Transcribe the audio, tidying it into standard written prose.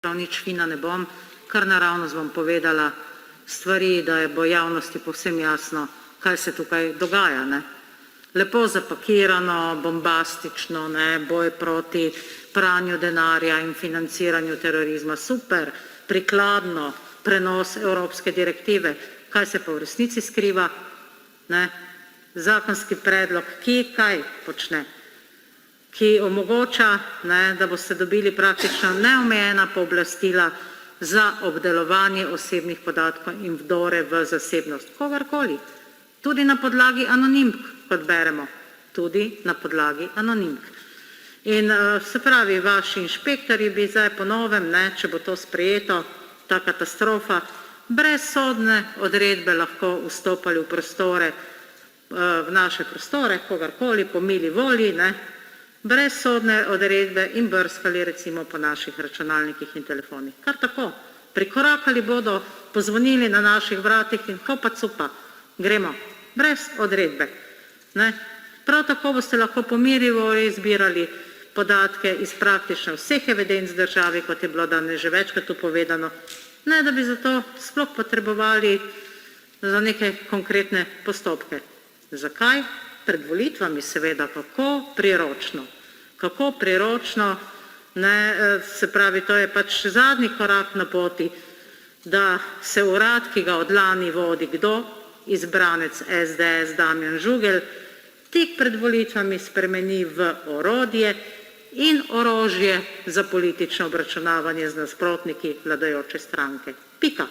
prav nič fina ne bom, kar naravnost bom povedala stvari, da bo javnosti povsem jasno, kaj se tukaj dogaja. Ne. Lepo zapakirano, bombastično, ne, boj proti pranju denarja in financiranju terorizma, super, prikladno, prenos evropske direktive. Kaj se pa v resnici skriva? Ne. Zakonski predlog, ki kaj počne? Ki omogoča, ne, da boste dobili praktično neomejena pooblastila za obdelovanje osebnih podatkov in vdore v zasebnost. Kogarkoli. Tudi na podlagi anonimk, kot beremo. Tudi na podlagi anonimk. In se pravi, vaši inšpektorji bi zdaj po novem, ne, če bo to sprejeto, ta katastrofa, brez sodne odredbe lahko vstopali v prostore, v naše prostore, kogarkoli, po mili volji, ne, brez sodne odredbe in brskali recimo po naših računalnikih in telefonih. Kar tako. Prikorakali bodo, pozvonili na naših vratih in hopa cupa, gremo, brez odredbe. Ne. Prav tako boste lahko po miri volji zbirali podatke iz praktično vseh evidenc državi, kot je bilo danes že večkrat tu povedano, ne da bi zato sploh potrebovali za neke konkretne postopke. Zakaj? Pred volitvami seveda, kako priročno. Kako priročno, ne, se pravi, to je pač zadnji korak na poti, da se urad, ki ga od lani vodi kdo, izbranec SDS Damjan Žugelj, tik pred volitvami spremeni v orodje in orožje za politično obračunavanje z nasprotniki vladajoče stranke. Pika.